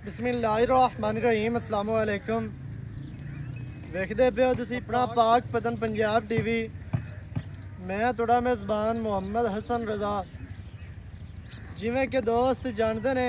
बिस्मिल्लाहिर्रहमानिर्रहीम अस्सलाम वालेकुम। वेखदे पे हो तुसी अपना पाक पतन पंजाब टीवी। मैं थोड़ा मेज़बान मोहम्मद हसन रज़ा। जिमें कि दोस्त जानते ने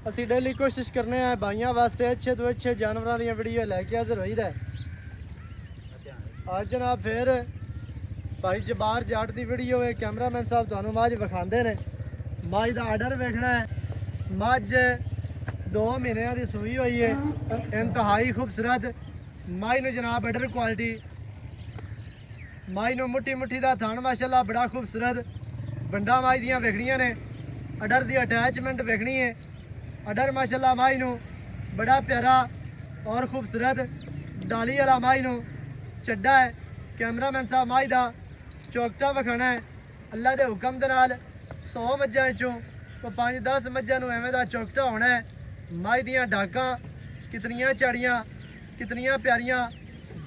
असी डेली कोशिश करने हैं भाइयों वास्ते अच्छे तो अच्छे जानवरों दी वीडियो लैके हाजिर होई दा। अज जनाब फिर भाई जबार जाट की वीडियो है। कैमरामैन साहब तुहानू मझ विखाते ने। मझ का आर्डर वेखना है। मझ 2 महीनों की सूई हुई है, इंतहाई खूबसूरत मझ नू जनाब अडर क्वालिटी। मझ नू मुट्ठी मुट्ठी का थान माशाल्लाह बड़ा खूबसूरत। बंडा मझ दियां वेखनियां ने। अडर की अटैचमेंट वेखनी है। अडर माशाल्लाह मझ नू बड़ा प्यारा और खूबसूरत डाली वाला मझ नू चड्डा है। कैमरामैन साहब मझ का चौकटा विखाना है। अल्लाह के हुक्म के नाल 100 मज्जां चों तो 5-10 मज्जां नू एवें दा चौकटा होना है। मझ दियां डाकां कितनियां चढ़ियां कितनियां प्यारियां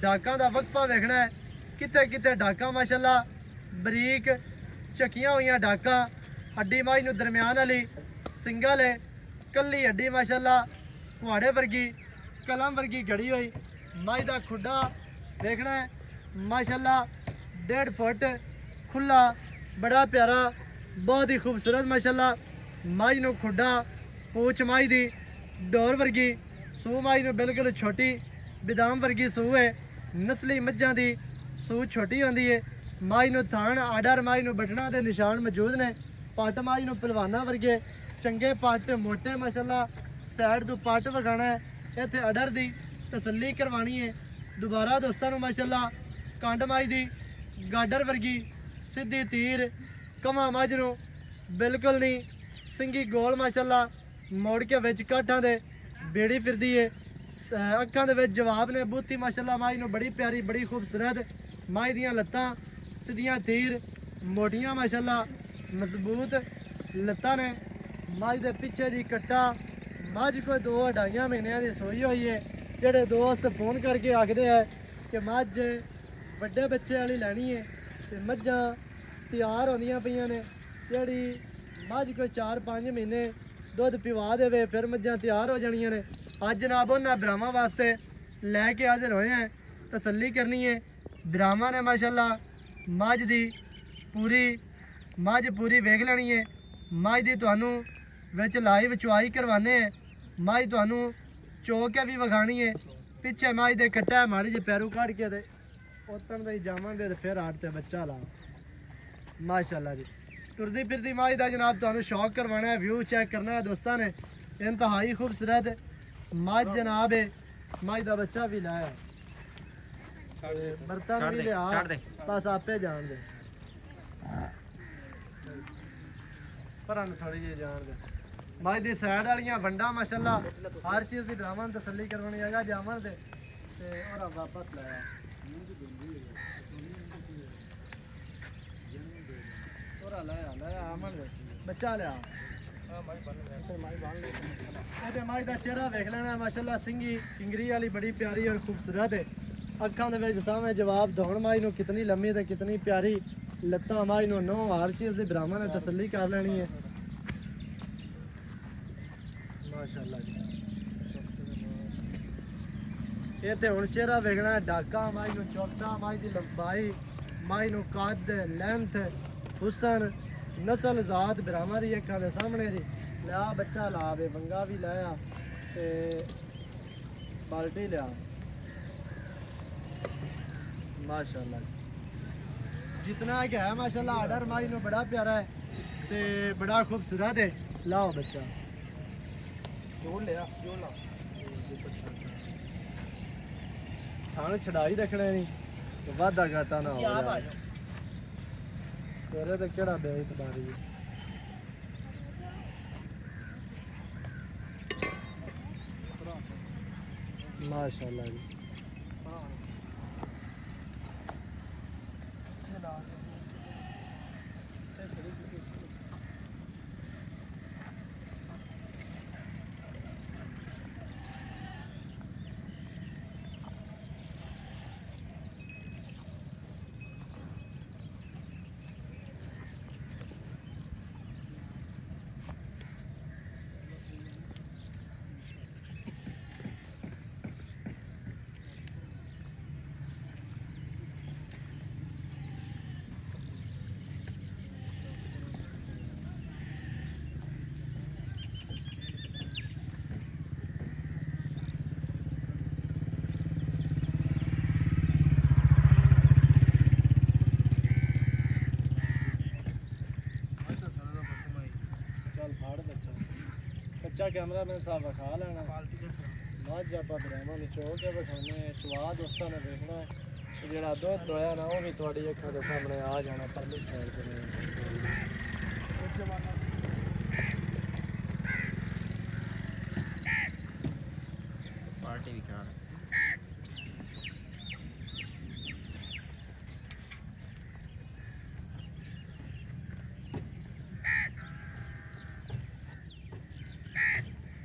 डाकां दा वक्फा वेखना है। किते किते डाकां माशाल्लाह बरीक चकियां हुई डाकां। हड्डी मझ नू दरम्यान वाली सिंगल है। कली हड्डी माशाल्लाह कुहाड़े वर्गी कलम वर्गी गड़ी हुई। मझ दा खुड्डा देखना है माशाल्लाह 1.5 फुट खुला बड़ा प्यारा बहुत ही खूबसूरत माशाल्लाह। मझ नू खुड्डा पूछ मझ दी डोर वर्गी सूह मझ नू बिल्कुल छोटी बदाम वर्गी सूह है। नस्ली मज्जां दी सूह छोटी होंदी है। मझ नू थान आडर मझ नू बटना के निशान मौजूद ने। पट मझ नू पलवाना वर्गे चंगे पट मोटे माशाल्लाह। सैड तो पट विखाना है। इत्थे अडर दी तसल्ली करवानी है। दोबारा दोस्तों माशाल्लाह कंड मझ दी गाडर वर्गी सीधी तीर कमा मझ नू बिल्कुल नहीं सिंगी गोल माशाल्लाह मोड़ के विच काठां दे बेड़ी फिरदी है। अखां दे विच जवाब ने बूथी माशाल्लाह मझ नू बड़ी प्यारी बड़ी खूबसूरत। मझ दियां लत्तां सीधियां तीर मोटियां माशाल्लाह मजबूत लत्तां ने। मझ दे पिछे दी कट्टा मझ कोई 2-2.5 महीनों की सोई हुई है। जेडे दोस्त फोन करके आखते हैं कि मझ बड़े बच्चे वाली लैनी है तो मझां तैयार होंदियां पईयां ने। जेड़ी मझ कोई 4-5 महीने दुध पिवा दे फिर मझां तैयार हो जानियां ने। अज जनाब उन्होंने ब्राह्मण वास्ते लैके हाजिर होए हैं। तसल्ली करनी है। ब्राह्मण ने माशाल्लाह मझ दी मझ पूरी वेख लेनी है। मझ दी तुहानू विच लाइव चुआई करवाने हैं। मझ तुहानू चो के भी विखानी है। पिछे मझ दे कट्टा माड़ी जी पैरू कट के दे उतन दे जावांगे तो फिर आड़ ते बच्चा ला माशाल्लाह जी। टुरदी फिरदी मझ का जनाब तुहानू शौक करवाना है। व्यू चेक करना है दोस्तों ने। इंतहाई खूबसूरत मझ जनाब है। मझ का बच्चा भी लाया बर्तन भी लिया बस आपे जान दे पर थोड़ी जी जान दे। मझ की सैड वालियां वंडा माशाल्लाह हर चीज़ की ड्रामा तसल्ली करवानी है जामन दे और वापस लाया लाया अमन दे बच्चा लिया। मझ का चेहरा वेख लेना माशाल्लाह सिंगी किंगरी वाली बड़ी प्यारी और खूबसूरत है। अखां दे विच सामने जवाब दौड़ मझ नू कितनी लम्मी तो कितनी प्यारी लत्तां मझ नू नो हर चीज़ की ब्राह्मण ने तसल्ली कर लेनी है माशाल्लाह जी। ये तो हुण चेहरा वेखना है। डाका मझ नू चौकटा मझ की लंबाई मझ नू कद लेंथ हुसन नस्ल जात ब्राह्मण की अखां दे सामने दी लिया बच्चा ला बे वंगा भी लाया ते बाल्टी लिया माशाल्लाह। जितना क्या है माशाल्लाह आर्डर मझ नू बड़ा प्यारा है ते बड़ा खूबसूरत है। लाओ बच्चा जोड़ लिया जोड़ ला थाने छड़ाई रखना नहीं तो वादा घाटा ना हो जाए। तेरे तो केड़ा बेइतबारी है माशाल्लाह जी। कैमरामैन साहब विखा लेना मझ आप ब्राह्मण निचो के विखाने चवा दोस्तों ने देखना है जो दुध होया ना वह भी थोड़ी अखा के सामने आ जाना परली साइड पार्टी भी करा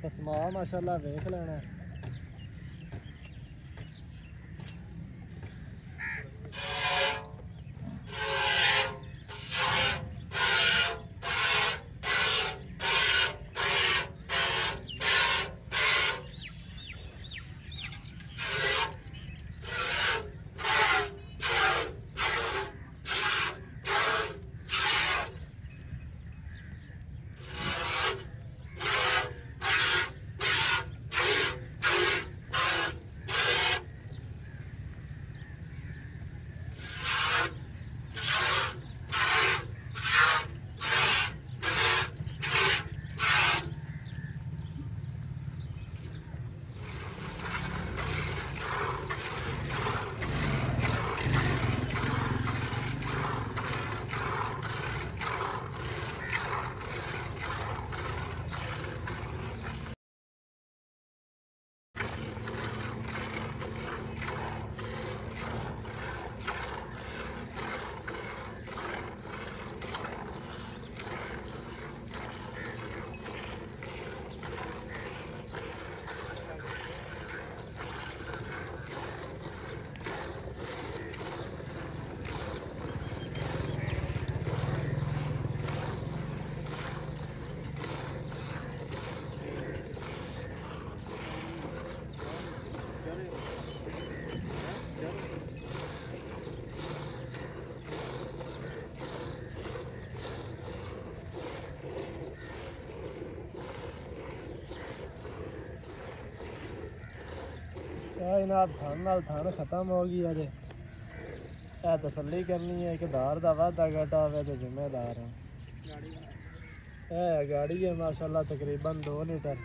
कसमा माशाल्लाह देख लेना जनाब थान खत्म हो गई अजे तसली करनी है कि दार का वाधा घाटा हो तो जिम्मेदार है गाड़ी है माशाल्लाह तकरीबन 2 लीटर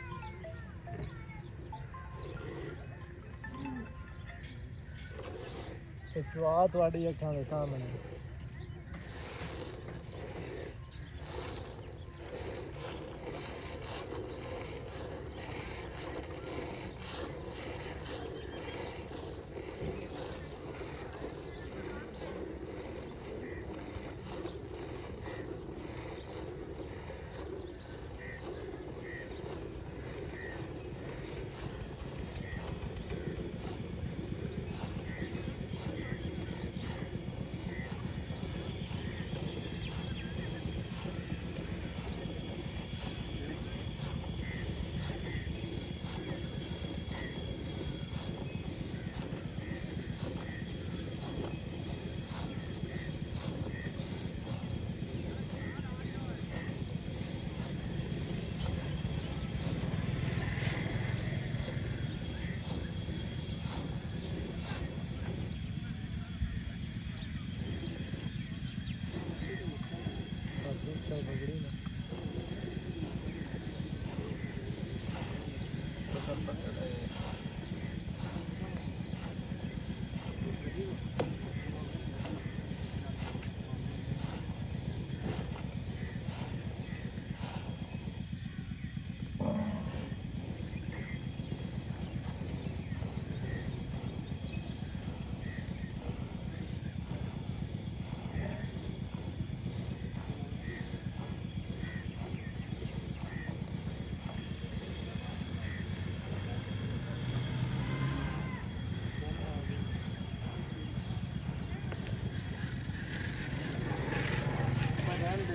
चुआ थोड़ी अखा के सामने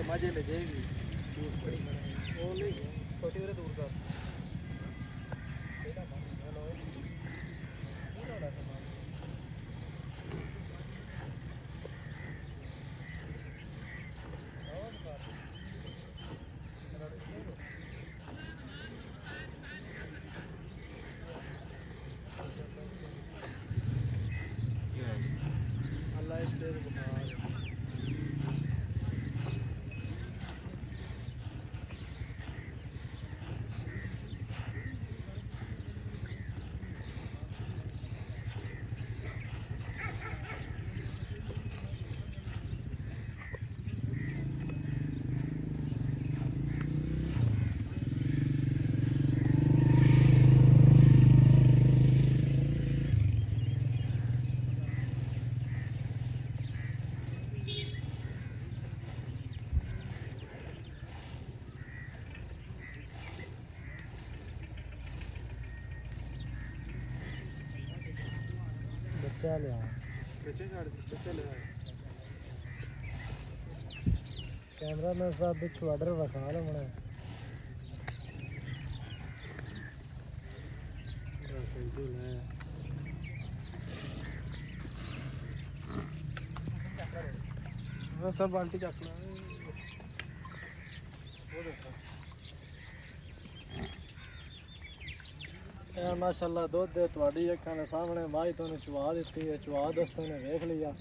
मजे ले जाएगी वो नहीं छोटी वाले दूर का अल्लाह इस ਬੱਚਾ ਲਿਆ ਪਿੱਛੇ ਛੱਡ ਦੇ, ਪਿੱਛੇ ਲੈ ਕੈਮਰਾਮੈਨ ਸਾਹਿਬ ਪਿੱਛੋਂ ਆਰਡਰ ਵਿਖਾ ਲਵਣਾ ਸਹੀ ਤੋਂ ਲੈ ਸਭ ਬਾਲਟੀ ਚੱਕ ਲਾ ਉਹ ਦੇਖੋ ਇਹ ਮਾਸ਼ਾਅੱਲਾ ਦੁੱਧ ਦੇ ਤੁਹਾਡੀ ਅੱਖਾਂ ਦੇ ਸਾਹਮਣੇ ਮਾਝ ਤੁਹਾਨੂੰ ਚਵਾ ਦਿੱਤੀ ਹੈ ਚਵਾ ਦੋਸਤਾਂ ਨੇ ਵੇਖ ਲਿਆ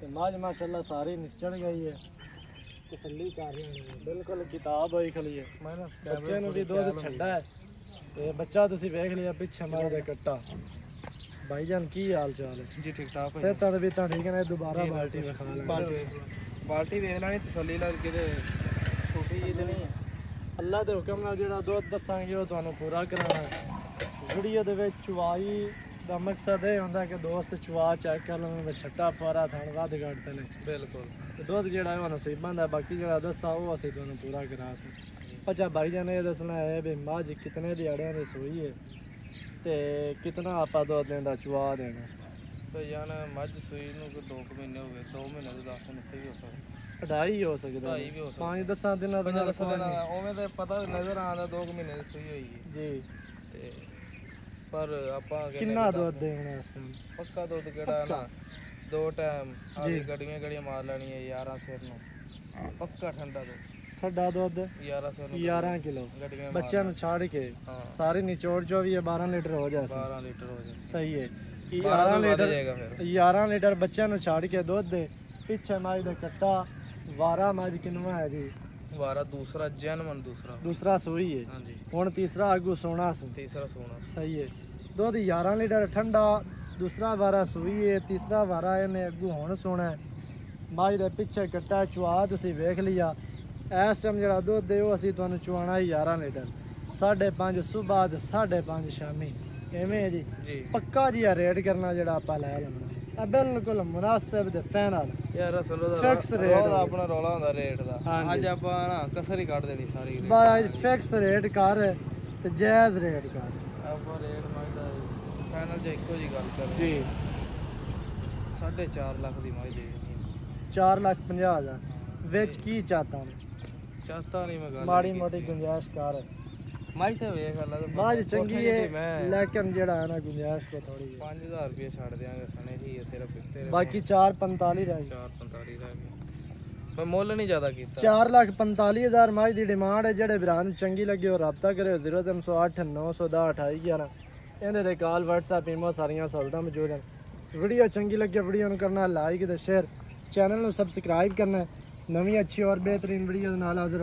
ਤੇ ਮਾਝ ਮਾਸ਼ਾਅੱਲਾ ਸਾਰੀ ਨਿਚੜ ਗਈ ਹੈ ਤਸੱਲੀ ਕਰ ਰਹੇ ਨੇ ਬਿਲਕੁਲ ਕਿਤਾਬ ਹੋਈ ਖਲੀ ਹੈ ਬੱਚੇ ਨੂੰ ਵੀ ਦੁੱਧ ਛੱਡਾ ਹੈ ਤੇ ਬੱਚਾ ਤੁਸੀਂ ਵੇਖ ਲਿਆ ਪਿੱਛੇ ਮਾਝ ਦਾ ਕੱਟਾ ਭਾਈਜਾਨ ਕੀ ਹਾਲ ਚਾਲ ਹੈ ਜੀ ਠੀਕ ਠਾਕ ਸਿਹਤਾਂ ਦੇ ਵੀ ਤਾਂ ਠੀਕ ਨੇ ਦੁਬਾਰਾ ਬਾਲਟੀ ਵਿਖਾ ਲੈ ਬਾਲਟੀ ਵੇਖ ਲੈਣੀ ਤਸੱਲੀ ਨਾਲ ਕਿਤੇ ਛੋਟੀ ਜਿਹੀ ਤੇ ਨਹੀਂ ਹੈ ਅੱਲਾ ਦੇ ਹੁਕਮ ਨਾਲ ਜਿਹੜਾ ਦੁੱਧ ਦੱਸਾਂਗੇ ਉਹ ਤੁਹਾਨੂੰ ਪੂਰਾ ਕਰਾਉਣਾ ਹੈ ਵੀਡੀਓ ਦੇ ਵਿੱਚ ਚੁਵਾਈ ਦਾ ਮਕਸਦ ਇਹ ਹੁੰਦਾ ਕਿ ਦੋਸਤ ਚੁਵਾ ਚੈੱਕ ਕਰ ਲੈਣ ਵਿੱਚ ਛੱਟਾ ਪਾਰਾ ਥਣ ਵੱਧ ਘੱਟਦੇ ਨੇ ਬਿਲਕੁਲ ਤੇ ਦੁੱਧ ਜਿਹੜਾ ਉਹ ਨਸੀਬਾਂ ਦਾ ਬਾਕੀ ਜਿਹੜਾ ਦੱਸਾ ਉਹ ਅਸੀਂ ਤੁਹਾਨੂੰ ਪੂਰਾ ਕਰਾ ਸਕਦੇ ਅੱਛਾ ਭਾਈਜਾਨ ਨੇ ਇਹ ਦੱਸਣਾ ਹੈ ਵੀ ਮੱਝ ਕਿਤਨੇ ਦਿਹਾੜਿਆਂ ਦੀ ਸੂਈ ਹੈ ਤੇ ਕਿਤਨਾ ਆਪਾਂ ਦੁੱਧ ਦੇਣ ਚੁਵਾ ਦੇਣਾ ਤੇ ਯਾਰ ਮੱਝ ਸੂਈ ਨੂੰ ਕੋਈ 2 ਮਹੀਨੇ ਹੋ ਗਏ 2 ਮਹੀਨੇ ਦੇ 10 ਦਿਨ ਉੱਤੇ ਵੀ ਹੋ ਸਕਦਾ ਢਾਈ ਹੋ ਸਕਦਾ 2.5 ਵੀ ਹੋ ਸਕਦਾ 5-10 ਦਿਨਾਂ ਦਾ ਉਵੇਂ ਤਾਂ ਪਤਾ ਨਜ਼ਰ ਆਉਂਦਾ 2 ਮਹੀਨੇ ਦੀ ਸੂਈ ਹੋਈ ਜੀ ਤੇ ਪਰ ਆਪਾਂ ਕਿੰਨਾ ਦੁੱਧ ਦੇਣਾ ਇਸ ਟਾਈਮ ਪੱਕਾ ਦੁੱਧ ਕਿਹੜਾ ਨਾ 2 ਟਾਈਮ ਆਦੀ ਗੜੀਆਂ ਮਾਰ ਲੈਣੀ ਹੈ 11 ਸਿਰ ਨੂੰ ਪੱਕਾ ਠੰਡਾ ਦੁੱਧ ਠੰਡਾ ਦੁੱਧ 11 ਸਿਰ ਨੂੰ 11 ਕਿਲੋ ਗੜੀਆਂ ਬੱਚਿਆਂ ਨੂੰ ਛੱਡ ਕੇ ਸਾਰੇ ਨਿਚੋੜ ਜੋ ਵੀ ਹੈ 12 ਲੀਟਰ ਹੋ ਜਾਏ 12 ਲੀਟਰ ਹੋ ਜਾਏ ਸਹੀ ਹੈ 11 ਲੀਟਰ ਜਾਏਗਾ ਫਿਰ 11 ਲੀਟਰ ਬੱਚਿਆਂ ਨੂੰ ਛੱਡ ਕੇ ਦੁੱਧ ਦੇ ਪਿੱਛੇ ਮਾਝ ਦਾ ਕੱਟਾ ਵਾਰਾ ਮਾਝ ਕਿੰਨਾ ਹੈ ਜੀ ਵਾਰਾ ਦੂਸਰਾ ਜਨਮਨ ਦੂਸਰਾ ਸੂਈ ਹੈ ਹਾਂਜੀ ਹੁਣ ਤੀਸਰਾ ਆਗੂ ਸੋਨਾ ਤੀਸਰਾ ਸੋਨਾ ਸਹੀ ਹੈ ਦੁੱਧ 11 ਲੀਟਰ ਠੰਡਾ ਦੂਸਰਾ ਵਾਰਾ ਸੂਈ ਹੈ ਤੀਸਰਾ ਵਾਰਾ ਇਹਨੇ ਅੱਗੂ ਹੁਣ ਸੋਣਾ ਮਾਝ ਦੇ ਪਿੱਛੇ ਕੱਟਾ ਚੁਆ ਤੁਸੀਂ ਵੇਖ ਲਿਆ ਇਸ ਟਾਈਮ ਜਿਹੜਾ ਦੁੱਧ ਹੈ ਉਹ ਅਸੀਂ ਤੁਹਾਨੂੰ ਚੁਆਣਾ 11 ਲੀਟਰ 5:30 ਸਵੇਰ ਦੇ 5:30 ਸ਼ਾਮੀ ਐਵੇਂ ਹੈ ਜੀ ਪੱਕਾ ਜੀ ਰੇਟ ਕਰਨਾ ਜਿਹੜਾ ਆਪਾਂ ਲੈ ਲੈਣਾ ਇਹ ਬਿਲਕੁਲ ਮੁਨਾਸਿਬ ਤੇ ਫਾਈਨਲ ਯਾਰ ਅਸਲ ਉਹਦਾ ਫਿਕਸ ਰੇਟ ਆਪਣਾ ਰੌਲਾ ਹੁੰਦਾ ਰੇਟ ਦਾ ਅੱਜ ਆਪਾਂ ਨਾ ਕਸਰ ਹੀ ਕੱਢ ਦੇਣੀ ਸਾਰੀ ਬਾਈ ਫਿਕਸ ਰੇਟ ਕਰ ਤੇ ਜਾਇਜ਼ ਰੇਟ ਕਰ ਆਪਾਂ ਰੇਟ ਮੰਗਦਾ ਫਾਈਨਲ ਜੇ ਇੱਕੋ ਜੀ ਗੱਲ ਕਰ ਜੀ 4.5 ਲੱਖ ਦੀ ਮਾਈ ਦੇ 4,50,000 ਵਿੱਚ ਕੀ ਚਾਹਤਾ ਚਾਹਤਾ ਨਹੀਂ ਮੈਂ ਗੱਲ ਮਾੜੀ ਮੋਟੀ ਗੁੰਜਾਇਸ਼ ਕਰ ਮਾਈ ਤੇ ਵੇਖ ਅੱਲਾ ਬਾਜ ਚੰਗੀ ਹੈ ਲੇਕਿਨ ਜਿਹੜਾ ਹੈ ਨਾ ਗੁੰਜਾਇਸ਼ ਕੋ ਥੋੜੀ 5000 ਰੁਪਏ ਛੱਡ ਦਿਆਂਗੇ ਸਣੇ ਹੀ ਹੈ ਤੇਰਾ ਪਿੱਤੇ ਬਾਕੀ 445 ਰਹਿ ਗਏ 445 ਰਹਿ ਗਏ ਮੈਂ ਮੁੱਲ ਨਹੀਂ ਜ਼ਿਆਦਾ ਕੀਤਾ 4,45,000 ਮਾਈ ਦੀ ਡਿਮਾਂਡ ਹੈ ਜਿਹੜੇ ਵੀਰਾਂ ਨੂੰ ਚੰਗੀ ਲੱਗੇ ਉਹ ਰਾਬਤਾ ਕਰੇ 0308 910 2811 ਇਹਦੇ ਤੇ ਕਾਲ WhatsApp ਈਮੋ ਸਾਰੀਆਂ ਸਹੂਲਤਾਂ ਮੌਜੂਦ ਹਨ ਵੀਡੀਓ ਚੰਗੀ ਲੱਗੇ ਵੀਡੀਓ ਨੂੰ ਕਰਨਾ ਲਾਈਕ ਤੇ ਸ਼ੇਅਰ ਚੈਨਲ ਨੂੰ ਸਬਸਕ੍ਰਾਈਬ ਕਰਨਾ ਨਵੀਂ ਅੱਛੀ ਔਰ ਬਿਹਤਰੀਨ ਵੀਡੀਓ ਦੇ ਨਾਲ ਹਾਜ਼ਰ